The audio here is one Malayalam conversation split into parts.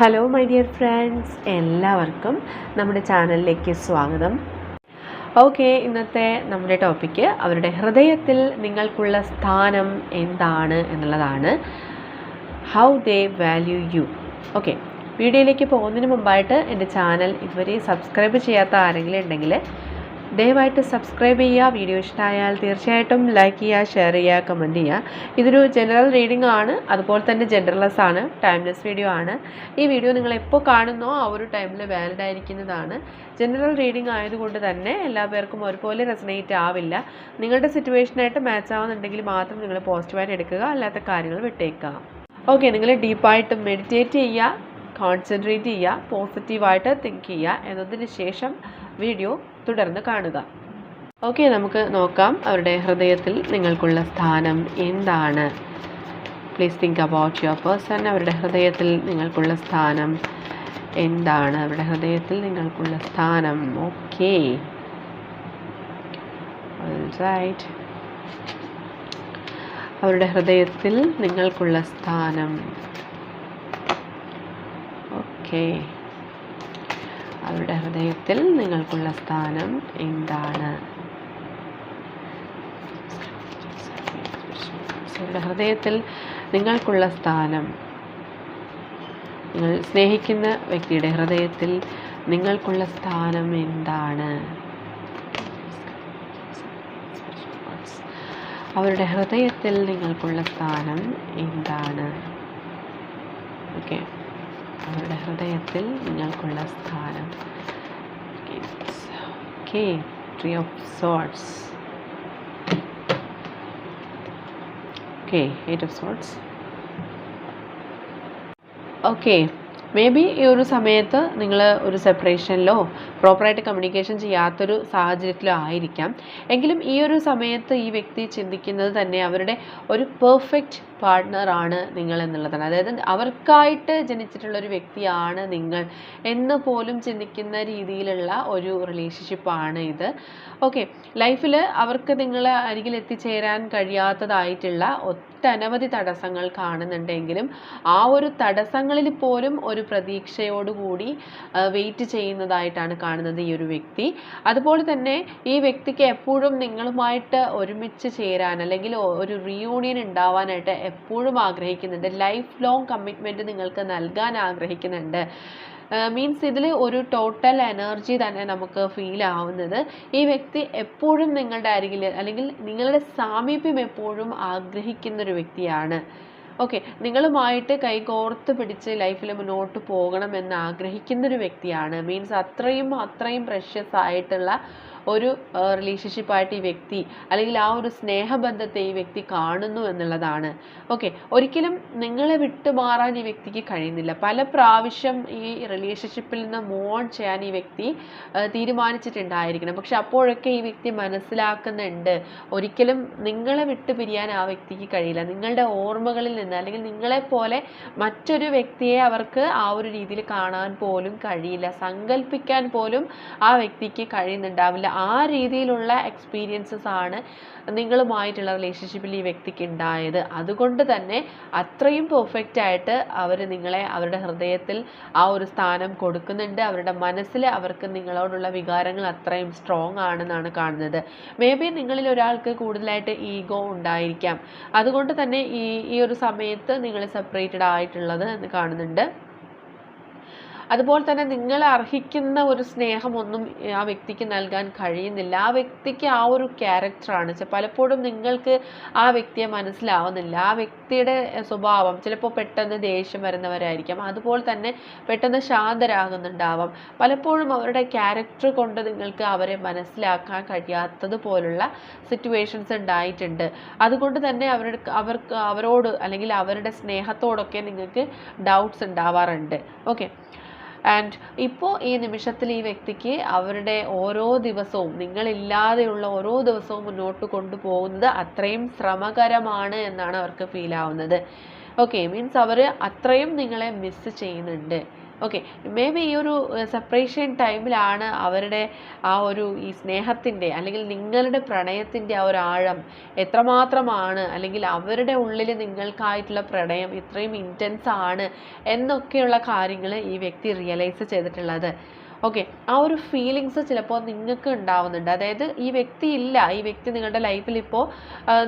ഹലോ മൈ ഡിയർ ഫ്രണ്ട്സ്, എല്ലാവർക്കും നമ്മുടെ ചാനലിലേക്ക് സ്വാഗതം. ഓക്കെ, ഇന്നത്തെ നമ്മുടെ ടോപ്പിക്ക് അവരുടെ ഹൃദയത്തിൽ നിങ്ങൾക്കുള്ള സ്ഥാനം എന്താണ് എന്നുള്ളതാണ്. How they value U. Okay, വീഡിയോയിലേക്ക് പോകുന്നതിന് മുമ്പായിട്ട് എൻ്റെ ചാനൽ ഇതുവരെ സബ്സ്ക്രൈബ് ചെയ്യാത്ത ആരെങ്കിലും ഉണ്ടെങ്കിൽ ദയവായിട്ട് സബ്സ്ക്രൈബ് ചെയ്യുക. വീഡിയോ ഇഷ്ടമായാൽ തീർച്ചയായിട്ടും ലൈക്ക് ചെയ്യുക, ഷെയർ ചെയ്യുക, കമൻറ്റ് ചെയ്യുക. ഇതൊരു ജനറൽ റീഡിംഗ് ആണ്, അതുപോലെ തന്നെ ജെൻഡർലെസ് ആണ്, ടൈംലെസ് വീഡിയോ ആണ്. ഈ വീഡിയോ നിങ്ങൾ എപ്പോൾ കാണുന്നോ ആ ഒരു ടൈമിൽ വാലിഡ് ആയിരിക്കുന്നതാണ്. ജനറൽ റീഡിംഗ് ആയതുകൊണ്ട് തന്നെ എല്ലാ പേർക്കും ഒരുപോലെ റെസനേറ്റ് ആവില്ല. നിങ്ങളുടെ സിറ്റുവേഷനായിട്ട് മാച്ച് ആവുന്നുണ്ടെങ്കിൽ മാത്രം നിങ്ങൾ പോസിറ്റീവായിട്ട് എടുക്കുക, അല്ലാത്ത കാര്യങ്ങൾ വിട്ടേക്കുക. ഓക്കെ, നിങ്ങൾ ഡീപ്പായിട്ട് മെഡിറ്റേറ്റ് ചെയ്യുക, കോൺസെൻട്രേറ്റ് ചെയ്യുക, പോസിറ്റീവായിട്ട് തിങ്ക് ചെയ്യുക. എന്നതിന് ശേഷം വീഡിയോ തുടർന്ന് കാണുക. ഓക്കെ, നമുക്ക് നോക്കാം അവരുടെ ഹൃദയത്തിൽ നിങ്ങൾക്കുള്ള സ്ഥാനം എന്താണ്. Please think about your person. അവരുടെ ഹൃദയത്തിൽ നിങ്ങൾക്കുള്ള സ്ഥാനം എന്താണ്? അവരുടെ ഹൃദയത്തിൽ നിങ്ങൾക്കുള്ള സ്ഥാനം. Okay, right. അവരുടെ ഹൃദയത്തിൽ നിങ്ങൾക്കുള്ള സ്ഥാനം. ഓക്കെ, അവരുടെ ഹൃദയത്തിൽ നിങ്ങൾക്കുള്ള സ്ഥാനം എന്താണ്? അവരുടെ ഹൃദയത്തിൽ നിങ്ങൾക്കുള്ള സ്ഥാനം. നിങ്ങൾ സ്നേഹിക്കുന്ന വ്യക്തിയുടെ ഹൃദയത്തിൽ നിങ്ങൾക്കുള്ള സ്ഥാനം എന്താണ്? അവരുടെ ഹൃദയത്തിൽ നിങ്ങൾക്കുള്ള സ്ഥാനം എന്താണ്? ഓക്കെ, അവരുടെ ഹൃദയത്തിൽ നിങ്ങൾക്കുള്ള സ്ഥാനം. Okay, tree of swords. Okay, eight of swords. Okay, may be ഈ ഒരു സമയത്ത് നിങ്ങൾ ഒരു സെപ്പറേഷനിലോ പ്രോപ്പറായിട്ട് കമ്മ്യൂണിക്കേഷൻ ചെയ്യാത്തൊരു സാഹചര്യത്തിലോ ആയിരിക്കാം. എങ്കിലും ഈ ഒരു സമയത്ത് ഈ വ്യക്തി ചിന്തിക്കുന്നത് തന്നെ അവരുടെ ഒരു പെർഫെക്റ്റ് പാർട്ട്ണറാണ് നിങ്ങൾ എന്നുള്ളതാണ്. അതായത് അവർക്കായിട്ട് ജനിച്ചിട്ടുള്ളൊരു വ്യക്തിയാണ് നിങ്ങൾ എന്ന് പോലും ചിന്തിക്കുന്ന രീതിയിലുള്ള ഒരു റിലേഷൻഷിപ്പാണ് ഇത്. ഓക്കെ, ലൈഫിൽ അവർക്ക് നിങ്ങളെ അരികിൽ എത്തിച്ചേരാൻ കഴിയാത്തതായിട്ടുള്ള ഒട്ടനവധി തടസ്സങ്ങൾ കാണുന്നുണ്ടെങ്കിലും ആ ഒരു തടസ്സങ്ങളിൽ പോലും ഒരു പ്രതീക്ഷയോടുകൂടി വെയിറ്റ് ചെയ്യുന്നതായിട്ടാണ് കാണുന്നത് ഈ ഒരു വ്യക്തി. അതുപോലെ തന്നെ ഈ വ്യക്തിക്ക് എപ്പോഴും നിങ്ങളുമായിട്ട് ഒരുമിച്ച് ചേരാൻ അല്ലെങ്കിൽ ഒരു റീയൂണിയൻ ഉണ്ടാവാനായിട്ട് എപ്പോഴും ആഗ്രഹിക്കുന്നുണ്ട്. ലൈഫ് ലോങ് കമ്മിറ്റ്മെൻറ്റ് നിങ്ങൾക്ക് നൽകാൻ ആഗ്രഹിക്കുന്നുണ്ട്. മീൻസ് ഇതിൽ ഒരു ടോട്ടൽ എനർജി തന്നെ നമുക്ക് ഫീൽ ആവുന്നത് ഈ വ്യക്തി എപ്പോഴും നിങ്ങളുടെ അരികിൽ അല്ലെങ്കിൽ നിങ്ങളുടെ സാമീപ്യം എപ്പോഴും ആഗ്രഹിക്കുന്നൊരു വ്യക്തിയാണ്. ഓക്കെ, നിങ്ങളുമായിട്ട് കൈകോർത്ത് പിടിച്ച് ലൈഫിൽ മുന്നോട്ട് പോകണമെന്ന് ആഗ്രഹിക്കുന്നൊരു വ്യക്തിയാണ്. മീൻസ് അത്രയും പ്രഷ്യസ് ആയിട്ടുള്ള ഒരു റിലേഷൻഷിപ്പായിട്ട് ഈ വ്യക്തി അല്ലെങ്കിൽ ആ ഒരു സ്നേഹബന്ധത്തെ ഈ വ്യക്തി കാണുന്നു എന്നുള്ളതാണ്. ഓക്കെ, ഒരിക്കലും നിങ്ങളെ വിട്ടുമാറാൻ ഈ വ്യക്തിക്ക് കഴിയുന്നില്ല. പല പ്രാവശ്യം ഈ റിലേഷൻഷിപ്പിൽ നിന്ന് മൂവ് ഓൺ ചെയ്യാൻ ഈ വ്യക്തി തീരുമാനിച്ചിട്ടുണ്ടായിരിക്കണം. പക്ഷെ അപ്പോഴൊക്കെ ഈ വ്യക്തി മനസ്സിലാക്കുന്നുണ്ട് ഒരിക്കലും നിങ്ങളെ വിട്ടു പിരിയാൻ ആ വ്യക്തിക്ക് കഴിയില്ല. നിങ്ങളുടെ ഓർമ്മകളിൽ നിന്ന് അല്ലെങ്കിൽ നിങ്ങളെപ്പോലെ മറ്റൊരു വ്യക്തിയെ അവർക്ക് ആ ഒരു രീതിയിൽ കാണാൻ പോലും കഴിയില്ല, സങ്കല്പിക്കാൻ പോലും ആ വ്യക്തിക്ക് കഴിയുന്നുണ്ടാവില്ല. ആ രീതിയിലുള്ള എക്സ്പീരിയൻസസ് ആണ് നിങ്ങളുമായിട്ടുള്ള റിലേഷൻഷിപ്പിൽ ഈ വ്യക്തിക്ക് ഉണ്ടായത്. അതുകൊണ്ട് തന്നെ അത്രയും പെർഫെക്റ്റ് ആയിട്ട് അവർ നിങ്ങളെ അവരുടെ ഹൃദയത്തിൽ ആ ഒരു സ്ഥാനം കൊടുക്കുന്നുണ്ട്. അവരുടെ മനസ്സിൽ അവർക്ക് നിങ്ങളോടുള്ള വികാരങ്ങൾ അത്രയും സ്ട്രോങ് ആണെന്നാണ് കാണുന്നത്. മേ ബി നിങ്ങളിൽ ഒരാൾക്ക് കൂടുതലായിട്ട് ഈഗോ ഉണ്ടായിരിക്കാം. അതുകൊണ്ട് തന്നെ ഈ ഒരു സമയത്ത് നിങ്ങൾ സെപ്പറേറ്റഡ് ആയിട്ടുള്ളത് എന്ന് കാണുന്നുണ്ട്. അതുപോലെ തന്നെ നിങ്ങൾ അർഹിക്കുന്ന ഒരു സ്നേഹമൊന്നും ആ വ്യക്തിക്ക് നൽകാൻ കഴിയുന്നില്ല. ആ വ്യക്തിക്ക് ആ ഒരു ക്യാരക്ടറാണ് പലപ്പോഴും നിങ്ങൾക്ക് ആ വ്യക്തിയെ മനസ്സിലാവുന്നില്ല. ആ വ്യക്തിയുടെ സ്വഭാവം ചിലപ്പോൾ പെട്ടെന്ന് ദേഷ്യം വരുന്നവരായിരിക്കാം, അതുപോലെ തന്നെ പെട്ടെന്ന് ശാന്തരാകുന്നുണ്ടാവാം. പലപ്പോഴും അവരുടെ ക്യാരക്ടർ കൊണ്ട് നിങ്ങൾക്ക് അവരെ മനസ്സിലാക്കാൻ കഴിയാത്തതുപോലുള്ള സിറ്റുവേഷൻസ് ഉണ്ടായിട്ടുണ്ട്. അതുകൊണ്ട് തന്നെ അവരോട് അല്ലെങ്കിൽ അവരുടെ സ്നേഹത്തോടൊക്കെ നിങ്ങൾക്ക് ഡൗട്ട്സ് ഉണ്ടാവാറുണ്ട്. ഓക്കെ, ആൻഡ് ഇപ്പോൾ ഈ നിമിഷത്തിൽ ഈ വ്യക്തിക്ക് അവരുടെ ഓരോ ദിവസവും നിങ്ങളില്ലാതെയുള്ള ഓരോ ദിവസവും മുന്നോട്ട് കൊണ്ടുപോകുന്നത് അത്രയും ശ്രമകരമാണ് എന്നാണ് അവർക്ക് ഫീൽ ആവുന്നത്. ഓക്കെ, മീൻസ് അവർ അത്രയും നിങ്ങളെ മിസ് ചെയ്യുന്നുണ്ട്. ഓക്കെ, മേ ബി ഈ ഒരു സെപ്പറേഷൻ ടൈമിലാണ് അവരുടെ ആ ഒരു ഈ സ്നേഹത്തിൻ്റെ അല്ലെങ്കിൽ നിങ്ങളുടെ പ്രണയത്തിൻ്റെ ആ ഒരു ആഴം എത്രമാത്രമാണ്, അല്ലെങ്കിൽ അവരുടെ ഉള്ളിൽ നിങ്ങൾക്കായിട്ടുള്ള പ്രണയം ഇത്രയും ഇൻറ്റൻസ് ആണ് എന്നൊക്കെയുള്ള കാര്യങ്ങൾ ഈ വ്യക്തി റിയലൈസ് ചെയ്തിട്ടുള്ളത്. ഓക്കെ, ആ ഒരു ഫീലിങ്സ് ചിലപ്പോൾ നിങ്ങൾക്ക് ഉണ്ടാവുന്നുണ്ട്. അതായത് ഈ വ്യക്തി നിങ്ങളുടെ ലൈഫിൽ ഇപ്പോൾ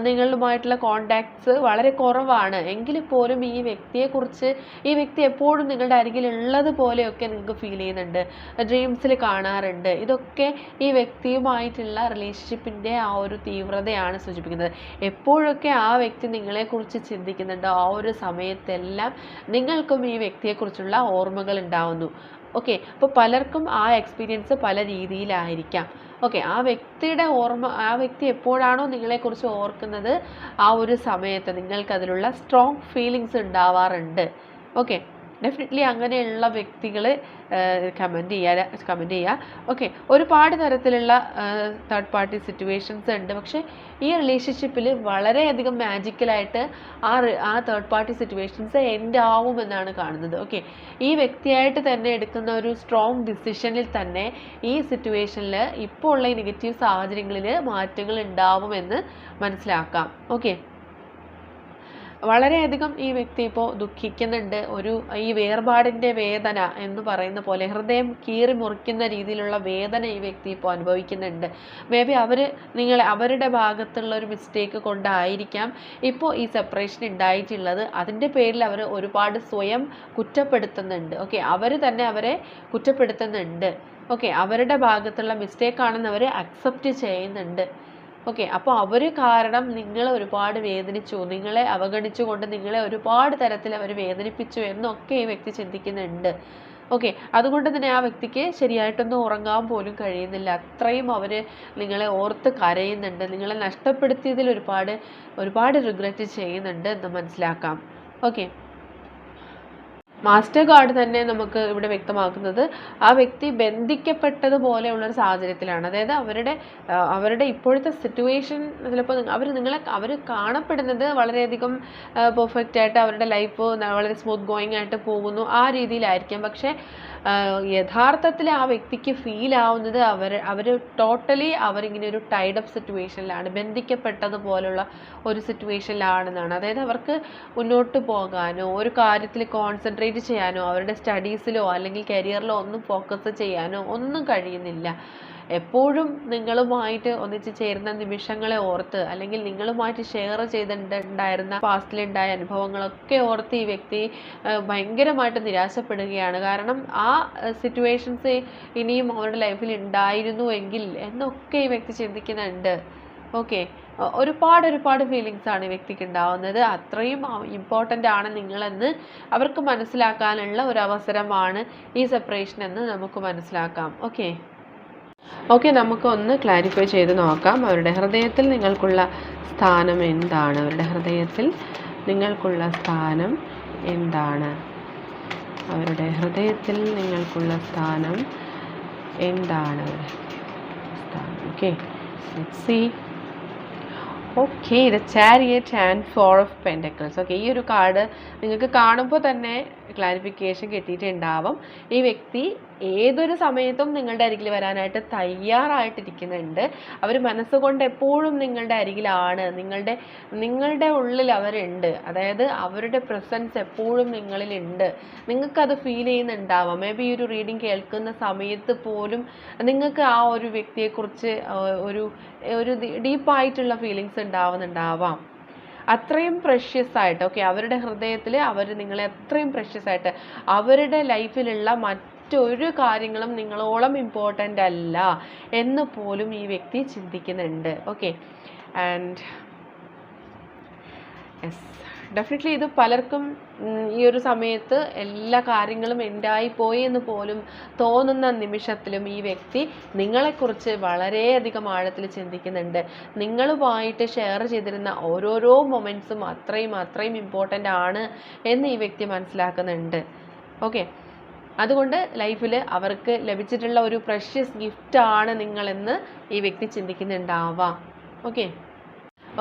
നിങ്ങളുമായിട്ടുള്ള കോണ്ടാക്ട്സ് വളരെ കുറവാണ് എങ്കിൽ പോലും ഈ വ്യക്തി എപ്പോഴും നിങ്ങളുടെ അരികിൽ ഉള്ളത് പോലെയൊക്കെ നിങ്ങൾക്ക് ഫീൽ ചെയ്യുന്നുണ്ട്, ഡ്രീംസിൽ കാണാറുണ്ട്. ഇതൊക്കെ ഈ വ്യക്തിയുമായിട്ടുള്ള റിലേഷൻഷിപ്പിൻ്റെ ആ ഒരു തീവ്രതയാണ് സൂചിപ്പിക്കുന്നത്. എപ്പോഴൊക്കെ ആ വ്യക്തി നിങ്ങളെക്കുറിച്ച് ചിന്തിക്കുന്നുണ്ടോ ആ ഒരു സമയത്തെല്ലാം നിങ്ങൾക്കും ഈ വ്യക്തിയെക്കുറിച്ചുള്ള ഓർമ്മകൾ ഉണ്ടാവുന്നു. ഓക്കെ, അപ്പോൾ പലർക്കും ആ എക്സ്പീരിയൻസ് പല രീതിയിലായിരിക്കാം. ഓക്കെ, ആ വ്യക്തി എപ്പോഴാണോ നിങ്ങളെക്കുറിച്ച് ഓർക്കുന്നത് ആ ഒരു സമയത്ത് നിങ്ങൾക്കതിലുള്ള സ്ട്രോങ് ഫീലിങ്സ് ഉണ്ടാവാറുണ്ട്. ഓക്കെ, ഡെഫിനറ്റ്ലി അങ്ങനെയുള്ള വ്യക്തികൾ കമൻറ്റ് ചെയ്യുക. ഓക്കെ, ഒരുപാട് തരത്തിലുള്ള തേർഡ് പാർട്ടി സിറ്റുവേഷൻസ് ഉണ്ട്. പക്ഷേ ഈ റിലേഷൻഷിപ്പിൽ വളരെയധികം മാജിക്കലായിട്ട് ആ തേർഡ് പാർട്ടി സിറ്റുവേഷൻസ് എൻഡ് ആവുമെന്നാണ് കാണുന്നത്. ഓക്കെ, ഈ വ്യക്തിയായിട്ട് തന്നെ എടുക്കുന്ന ഒരു സ്ട്രോങ് ഡിസിഷനിൽ തന്നെ ഈ സിറ്റുവേഷനിൽ ഇപ്പോൾ ഉള്ള ഈ നെഗറ്റീവ് സാഹചര്യങ്ങളിൽ മാറ്റങ്ങൾ ഉണ്ടാവുമെന്ന് മനസ്സിലാക്കാം. ഓക്കെ, വളരെയധികം ഈ വ്യക്തി ഇപ്പോൾ ദുഃഖിക്കുന്നുണ്ട്. ഈ വേർപാടിൻ്റെ വേദന എന്ന് പറയുന്ന പോലെ ഹൃദയം കീറി മുറിക്കുന്ന രീതിയിലുള്ള വേദന ഈ വ്യക്തി ഇപ്പോൾ അനുഭവിക്കുന്നുണ്ട്. മേ ബി അവരുടെ ഭാഗത്തുള്ള ഒരു മിസ്റ്റേക്ക് കൊണ്ടായിരിക്കാം ഇപ്പോൾ ഈ സെപ്പറേഷൻ ഉണ്ടായിട്ടുള്ളത്. അതിൻ്റെ പേരിൽ അവർ ഒരുപാട് സ്വയം കുറ്റപ്പെടുത്തുന്നുണ്ട്. ഓക്കെ, അവർ തന്നെ അവരെ കുറ്റപ്പെടുത്തുന്നുണ്ട്. ഓക്കെ, അവരുടെ ഭാഗത്തുള്ള മിസ്റ്റേക്കാണെന്ന് അവർ അക്സെപ്റ്റ് ചെയ്യുന്നുണ്ട്. ഓക്കെ, അപ്പോൾ അവർ കാരണം നിങ്ങളെ ഒരുപാട് വേദനിച്ചു, നിങ്ങളെ അവഗണിച്ചുകൊണ്ട് നിങ്ങളെ ഒരുപാട് തരത്തിൽ അവർ വേദനിപ്പിച്ചു എന്നൊക്കെ ഈ വ്യക്തി ചിന്തിക്കുന്നുണ്ട്. ഓക്കെ, അതുകൊണ്ട് തന്നെ ആ വ്യക്തിക്ക് ശരിയായിട്ടൊന്നും ഉറങ്ങാൻ പോലും കഴിയുന്നില്ല. അത്രയും അവർ നിങ്ങളെ ഓർത്ത് കരയുന്നുണ്ട്. നിങ്ങളെ നഷ്ടപ്പെടുത്തിയതിൽ ഒരുപാട് റിഗ്രറ്റ് ചെയ്യുന്നുണ്ട് എന്ന് മനസ്സിലാക്കാം. ഓക്കെ, മാസ്റ്റർ കാർഡ് തന്നെ നമുക്ക് ഇവിടെ വ്യക്തമാക്കുന്നത് ആ വ്യക്തി ബന്ധിക്കപ്പെട്ടതുപോലെയുള്ളൊരു സാഹചര്യത്തിലാണ്. അതായത് അവരുടെ ഇപ്പോഴത്തെ സിറ്റുവേഷൻ ചിലപ്പോൾ അവർ കാണപ്പെടുന്നത് വളരെയധികം പെർഫെക്റ്റ് ആയിട്ട് അവരുടെ ലൈഫ് വളരെ സ്മൂത്ത് ഗോയിങ് ആയിട്ട് പോകുന്നു ആ രീതിയിലായിരിക്കാം. പക്ഷേ യഥാർത്ഥത്തിൽ ആ വ്യക്തിക്ക് ഫീൽ ആവുന്നത് അവർ ടോട്ടലി അവരിങ്ങനെ ഒരു ടൈഡ് അപ്പ് സിറ്റുവേഷനിലാണ്, ബന്ധിക്കപ്പെട്ടതുപോലുള്ള ഒരു സിറ്റുവേഷനിലാണെന്നാണ്. അതായത് അവർക്ക് മുന്നോട്ട് പോകാനോ ഒരു കാര്യത്തിൽ കോൺസെൻട്രേറ്റ് ചെയ്യാനോ അവരുടെ സ്റ്റഡീസിലോ അല്ലെങ്കിൽ കരിയറിലോ ഒന്നും ഫോക്കസ് ചെയ്യാനോ ഒന്നും കഴിയുന്നില്ല. എപ്പോഴും നിങ്ങളുമായിട്ട് ഒന്നിച്ച് ചേരുന്ന നിമിഷങ്ങളെ ഓർത്ത് അല്ലെങ്കിൽ നിങ്ങളുമായിട്ട് ഷെയർ ചെയ്തിട്ടുണ്ടായിരുന്ന പാസ്റ്റിലുണ്ടായ അനുഭവങ്ങളൊക്കെ ഓർത്ത് ഈ വ്യക്തി ഭയങ്കരമായിട്ട് നിരാശപ്പെടുകയാണ്. കാരണം ആ സിറ്റുവേഷൻസ് ഇനിയും അവരുടെ ലൈഫിൽ ഉണ്ടായിരുന്നുവെങ്കിൽ എന്നൊക്കെ ഈ വ്യക്തി ചിന്തിക്കുന്നുണ്ട്. ഓക്കെ, ഒരുപാട് ഫീലിങ്സ് ആണ് ഈ വ്യക്തിക്ക് ഉണ്ടാവുന്നത്. അത്രയും ഇമ്പോർട്ടൻ്റ് ആണ് നിങ്ങളെന്ന് അവർക്ക് മനസ്സിലാക്കാനുള്ള ഒരു അവസരമാണ് ഈ സെപ്പറേഷൻ എന്ന് നമുക്ക് മനസ്സിലാക്കാം. ഓക്കെ, നമുക്കൊന്ന് ക്ലാരിഫൈ ചെയ്ത് നോക്കാം. അവരുടെ ഹൃദയത്തിൽ നിങ്ങൾക്കുള്ള സ്ഥാനം എന്താണ്? അവരുടെ ഹൃദയത്തിൽ നിങ്ങൾക്കുള്ള സ്ഥാനം എന്താണ്? അവരുടെ ഹൃദയത്തിൽ നിങ്ങൾക്കുള്ള സ്ഥാനം എന്താണ്? Okay, let's see. Okay, the chariot and 4 of pentacles. Okay, ഈ ഒരു കാർഡ് നിങ്ങൾക്ക് കാണുമ്പോൾ തന്നെ ക്ലാരിഫിക്കേഷൻ കിട്ടിയിട്ടുണ്ടാവും. ഈ വ്യക്തി ഏതൊരു സമയത്തും നിങ്ങളുടെ അരികിൽ വരാനായിട്ട് തയ്യാറായിട്ടിരിക്കുന്നുണ്ട്. അവർ മനസ്സുകൊണ്ട് എപ്പോഴും നിങ്ങളുടെ അരികിലാണ്, നിങ്ങളുടെ ഉള്ളിൽ അവരുണ്ട്. അതായത് അവരുടെ പ്രസൻസ് എപ്പോഴും നിങ്ങളിലുണ്ട്. നിങ്ങൾക്കത് ഫീൽ ചെയ്യുന്നുണ്ടാവാം. മേ ബി ഈ ഒരു റീഡിങ് കേൾക്കുന്ന സമയത്ത് പോലും നിങ്ങൾക്ക് ആ ഒരു വ്യക്തിയെക്കുറിച്ച് ഒരു ഡീപ്പായിട്ടുള്ള ഫീലിങ്സ് ഉണ്ടാവുന്നുണ്ടാവാം. അത്രയും പ്രഷ്യസ് ആയിട്ട്. ഓക്കെ, അവരുടെ ഹൃദയത്തിൽ അവർ നിങ്ങളെ അത്രയും പ്രഷ്യസ് ആയിട്ട് അവരുടെ ലൈഫിലുള്ള മറ്റൊരു കാര്യങ്ങളും നിങ്ങളോളം ഇമ്പോർട്ടൻ്റ് അല്ല എന്ന് പോലും ഈ വ്യക്തി ചിന്തിക്കുന്നുണ്ട്. ഓക്കെ, ആൻഡ് യെസ്, ഡെഫിനറ്റ്ലി ഇത് പലർക്കും ഈ ഒരു സമയത്ത് എല്ലാ കാര്യങ്ങളും എൻഡായിപ്പോയി എന്ന് പോലും തോന്നുന്ന നിമിഷത്തിലും ഈ വ്യക്തി നിങ്ങളെക്കുറിച്ച് വളരെയധികം ആഴത്തിൽ ചിന്തിക്കുന്നുണ്ട്. നിങ്ങളുമായിട്ട് ഷെയർ ചെയ്തിരുന്ന ഓരോരോ മൊമെൻറ്റ്സും അത്രയും ഇമ്പോർട്ടൻ്റ് ആണ് എന്ന് ഈ വ്യക്തി മനസ്സിലാക്കുന്നുണ്ട്. ഓക്കെ, അതുകൊണ്ട് ലൈഫിൽ അവർക്ക് ലഭിച്ചിട്ടുള്ള ഒരു പ്രഷ്യസ് ഗിഫ്റ്റാണ് നിങ്ങളെന്ന് ഈ വ്യക്തി ചിന്തിക്കുന്നുണ്ടാവാം.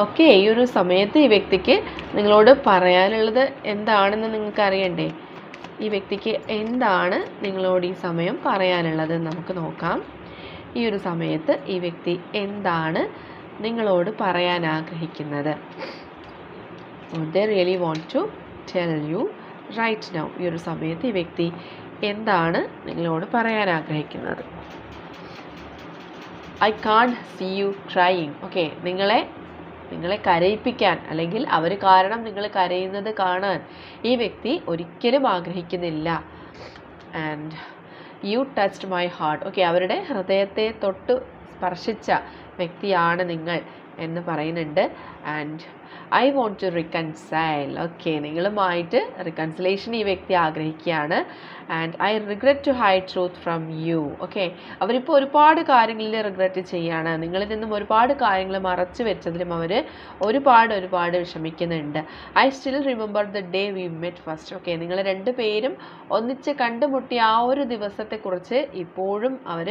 ഓക്കെ, ഈ ഒരു സമയത്ത് ഈ വ്യക്തിക്ക് നിങ്ങളോട് പറയാനുള്ളത് എന്താണെന്ന് നിങ്ങൾക്ക് അറിയണ്ടേ? ഈ വ്യക്തിക്ക് എന്താണ് നിങ്ങളോട് ഈ സമയം പറയാനുള്ളത് നമുക്ക് നോക്കാം. ഈ ഒരു സമയത്ത് ഈ വ്യക്തി എന്താണ് നിങ്ങളോട് പറയാൻ ആഗ്രഹിക്കുന്നത്? They really want to tell you right now. ഈ ഒരു സമയത്ത് ഈ വ്യക്തി എന്താണ് നിങ്ങളോട് പറയാൻ ആഗ്രഹിക്കുന്നത്? I can't see you crying. Okay, നിങ്ങളെ കരയിപ്പിക്കാൻ അല്ലെങ്കിൽ അവർ കാരണം നിങ്ങൾ കരയുന്നത് കാണാൻ ഈ വ്യക്തി ഒരിക്കലും ആഗ്രഹിക്കുന്നില്ല. And you touched my heart. Okay, അവരുടെ ഹൃദയത്തെ തൊട്ട് സ്പർശിച്ച വ്യക്തിയാണ് നിങ്ങൾ എന്ന് പറയുന്നുണ്ട്. And I want to reconcile. Okay, നിങ്ങളുമായിട്ട് റിക്കൺസിലേഷൻ ഈ വ്യക്തി ആഗ്രഹിക്കുകയാണ്. And I regret to hide truth from you. Okay, അവരിപ്പോൾ ഒരുപാട് കാര്യങ്ങളിൽ റിഗ്രറ്റ് ചെയ്യാണ്. നിങ്ങളിൽ നിന്നും ഒരുപാട് കാര്യങ്ങൾ മറച്ചു വെച്ചതിലും അവർ ഒരുപാട് വിഷമിക്കുന്നുണ്ട്. I still remember the day we met first. Okay, നിങ്ങൾ രണ്ടുപേരും ഒന്നിച്ച് കണ്ടുമുട്ടിയ ആ ഒരു ദിവസത്തെക്കുറിച്ച് ഇപ്പോഴും അവർ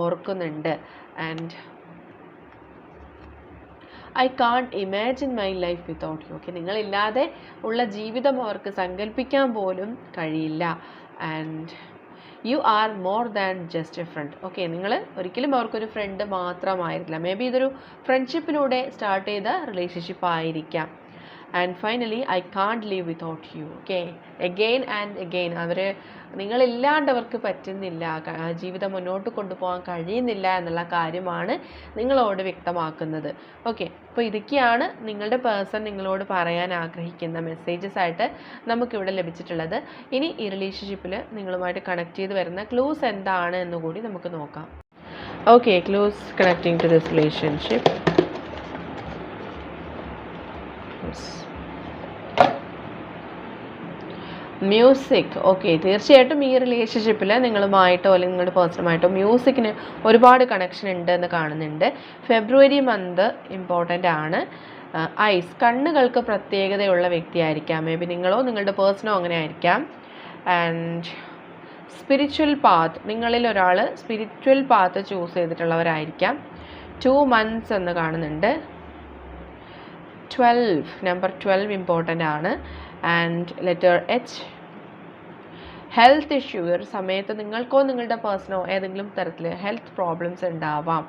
ഓർക്കുന്നുണ്ട്. And I can't imagine my life without you. Okay, നിങ്ങളില്ലാതെ ഉള്ള ജീവിതം അവർക്ക് സങ്കല്പിക്കാൻ പോലും കഴിയില്ല. And you are more than just a friend. Okay, നിങ്ങൾ ഒരിക്കലും അവർക്കൊരു ഫ്രണ്ട് മാത്രമായിരുന്നില്ല. മേ ബി ഇതൊരു ഫ്രണ്ട്ഷിപ്പിലൂടെ സ്റ്റാർട്ട് ചെയ്ത റിലേഷൻഷിപ്പ് ആയിരിക്കാം. And finally I can't leave without you. Okay, again and again നിങ്ങളില്ലാണ്ട് അവർക്ക് പറ്റുന്നില്ല, ജീവിതം മുന്നോട്ട് കൊണ്ടുപോകാൻ കഴിയുന്നില്ല എന്നുള്ള കാര്യമാണ് നിങ്ങളോട് വ്യക്തമാക്കുന്നത്. ഓക്കെ, അപ്പോൾ ഇതൊക്കെയാണ് നിങ്ങളുടെ പേഴ്സൺ നിങ്ങളോട് പറയാൻ ആഗ്രഹിക്കുന്ന മെസ്സേജസ് ആയിട്ട് നമുക്കിവിടെ ലഭിച്ചിട്ടുള്ളത്. ഇനി ഈ റിലേഷൻഷിപ്പിൽ നിങ്ങളുമായിട്ട് കണക്ട് ചെയ്ത് വരുന്ന ക്ലൂസ് എന്താണ് എന്നുകൂടി നമുക്ക് നോക്കാം. Okay, clues connecting to this relationship. Music. Okay, തീർച്ചയായിട്ടും ഈ റിലേഷൻഷിപ്പിൽ നിങ്ങളുമായിട്ടോ അല്ലെങ്കിൽ നിങ്ങളുടെ പേഴ്സണുമായിട്ടോ മ്യൂസിക്കിന് ഒരുപാട് കണക്ഷൻ ഉണ്ട് എന്ന് കാണുന്നുണ്ട്. ഫെബ്രുവരി മന്ത് ഇമ്പോർട്ടൻ്റ് ആണ്. ഐസ്, കണ്ണുകൾക്ക് പ്രത്യേകതയുള്ള വ്യക്തിയായിരിക്കാം. മേ ബി നിങ്ങളോ നിങ്ങളുടെ പേഴ്സണോ അങ്ങനെ ആയിരിക്കാം. ആൻഡ് സ്പിരിച്വൽ പാത്ത്, നിങ്ങളിൽ ഒരാൾ സ്പിരിച്വൽ പാത്ത് ചൂസ് ചെയ്തിട്ടുള്ളവരായിരിക്കാം. 2 months എന്ന് കാണുന്നുണ്ട്. 12, നമ്പർ 12 ഇമ്പോർട്ടൻ്റ് ആണ്. And letter H. Health issue, ഈ ഒരു സമയത്ത് നിങ്ങൾക്കോ നിങ്ങളുടെ പേഴ്സണോ ഏതെങ്കിലും തരത്തിൽ ഹെൽത്ത് പ്രോബ്ലംസ് ഉണ്ടാവാം.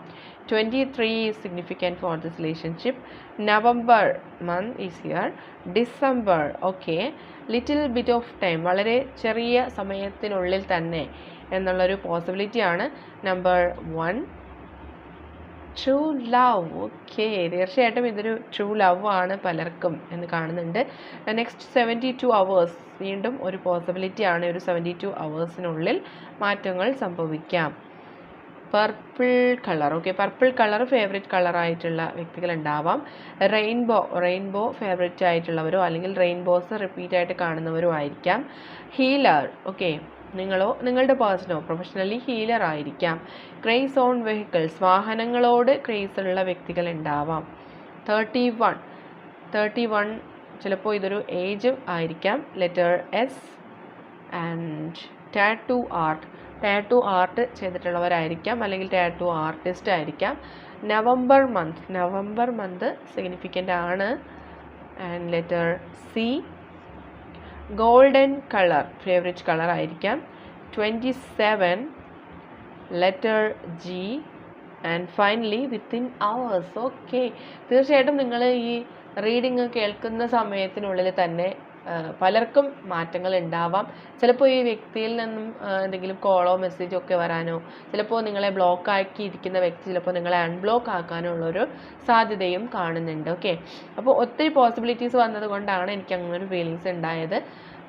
23 is significant for this relationship. November month is here. December, okay, little bit of time, വളരെ ചെറിയ സമയത്തിനുള്ളിൽ തന്നെ എന്നുള്ളൊരു പോസിബിലിറ്റിയാണ്. Number 1 true love. ഓക്കെ, തീർച്ചയായിട്ടും ഇതൊരു ട്രൂ ലവ് ആണ് പലർക്കും എന്ന് കാണുന്നുണ്ട്. നെക്സ്റ്റ് 72 hours, വീണ്ടും ഒരു പോസിബിലിറ്റി ആണ്. ഒരു 72 hours മാറ്റങ്ങൾ സംഭവിക്കാം. Purple colour. Okay, purple colour favourite കളറായിട്ടുള്ള വ്യക്തികളുണ്ടാവാം. റെയിൻബോ ഫേവറേറ്റ് ആയിട്ടുള്ളവരോ അല്ലെങ്കിൽ റെയിൻബോസ് റിപ്പീറ്റ് ആയിട്ട് കാണുന്നവരോ ആയിരിക്കാം. ഹീലർ. ഓക്കെ, നിങ്ങളോ നിങ്ങളുടെ പേഴ്സണോ പ്രൊഫഷണലി ഹീലർ ആയിരിക്കാം. ക്രേസ് ഓൺ വെഹിക്കിൾസ്, വാഹനങ്ങളോട് ക്രേസ് ഉള്ള വ്യക്തികൾ ഉണ്ടാവാം. 31 ചിലപ്പോൾ ഇതൊരു ഏജ് ആയിരിക്കാം. Letter S. And tattoo art ചെയ്തിട്ടുള്ളവരായിരിക്കാം അല്ലെങ്കിൽ ടാറ്റു ആർട്ടിസ്റ്റ് ആയിരിക്കാം. നവംബർ മന്ത് സിഗ്നിഫിക്കൻ്റ് ആണ്. And letter C. Golden colour favourite colour ആയിരിക്കാം. 27, letter G. And finally within hours. Okay, തീർച്ചയായിട്ടും നിങ്ങൾ ഈ റീഡിങ് കേൾക്കുന്ന സമയത്തിനുള്ളിൽ തന്നെ പലർക്കും മാറ്റങ്ങൾ ഉണ്ടാവാം. ചിലപ്പോൾ ഈ വ്യക്തിയിൽ നിന്നും എന്തെങ്കിലും കോളോ മെസ്സേജോ ഒക്കെ വരാനോ, ചിലപ്പോൾ നിങ്ങളെ ബ്ലോക്ക് ആക്കി ഇരിക്കുന്ന വ്യക്തി ചിലപ്പോൾ നിങ്ങളെ അൺബ്ലോക്ക് ആക്കാനോ ഉള്ളൊരു സാധ്യതയും കാണുന്നുണ്ട്. ഓക്കെ, അപ്പോൾ ഒത്തിരി പോസിബിലിറ്റീസ് വന്നത് കൊണ്ടാണ് എനിക്ക് അങ്ങനൊരു ഫീലിങ്സ് ഉണ്ടായത്.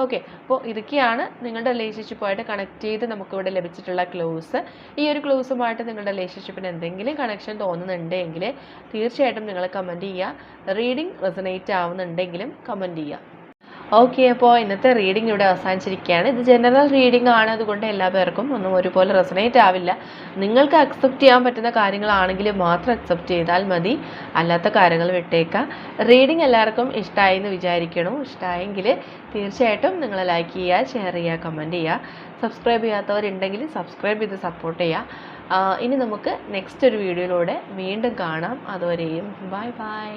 ഓക്കെ, അപ്പോൾ ഇതൊക്കെയാണ് നിങ്ങളുടെ റിലേഷൻഷിപ്പുമായിട്ട് കണക്ട് ചെയ്ത് നമുക്കിവിടെ ലഭിച്ചിട്ടുള്ള ക്ലൂസ്. ഈ ഒരു ക്ലൂസുമായിട്ട് നിങ്ങളുടെ റിലേഷൻഷിപ്പിന് എന്തെങ്കിലും കണക്ഷൻ തോന്നുന്നുണ്ടെങ്കിൽ തീർച്ചയായിട്ടും നിങ്ങൾ കമൻറ്റ് ചെയ്യുക. റീഡിംഗ് റെസനേറ്റ് ആവുന്നുണ്ടെങ്കിലും കമൻറ്റ് ചെയ്യുക. ഓക്കെ, അപ്പോൾ ഇന്നത്തെ റീഡിംഗ് ഇവിടെ അവസാനിച്ചിരിക്കുകയാണ്. ഇത് ജനറൽ റീഡിംഗ് ആണ്, അതുകൊണ്ട് എല്ലാ പേർക്കും ഒന്നും ഒരുപോലെ റെസനേറ്റ് ആവില്ല. നിങ്ങൾക്ക് അക്സെപ്റ്റ് ചെയ്യാൻ പറ്റുന്ന കാര്യങ്ങളാണെങ്കിൽ മാത്രം അക്സെപ്റ്റ് ചെയ്താൽ മതി, അല്ലാത്ത കാര്യങ്ങൾ വിട്ടേക്കാം. റീഡിംഗ് എല്ലാവർക്കും ഇഷ്ടമായി എന്ന് വിചാരിക്കണം. ഇഷ്ടമായെങ്കിൽ തീർച്ചയായിട്ടും നിങ്ങൾ ലൈക്ക് ചെയ്യുക, ഷെയർ ചെയ്യുക, കമൻറ്റ് ചെയ്യുക. സബ്സ്ക്രൈബ് ചെയ്യാത്തവരുണ്ടെങ്കിൽ സബ്സ്ക്രൈബ് ചെയ്ത് സപ്പോർട്ട് ചെയ്യുക. ഇനി നമുക്ക് നെക്സ്റ്റ് ഒരു വീഡിയോയിലൂടെ വീണ്ടും കാണാം. അതുവരെയും ബൈ ബൈ.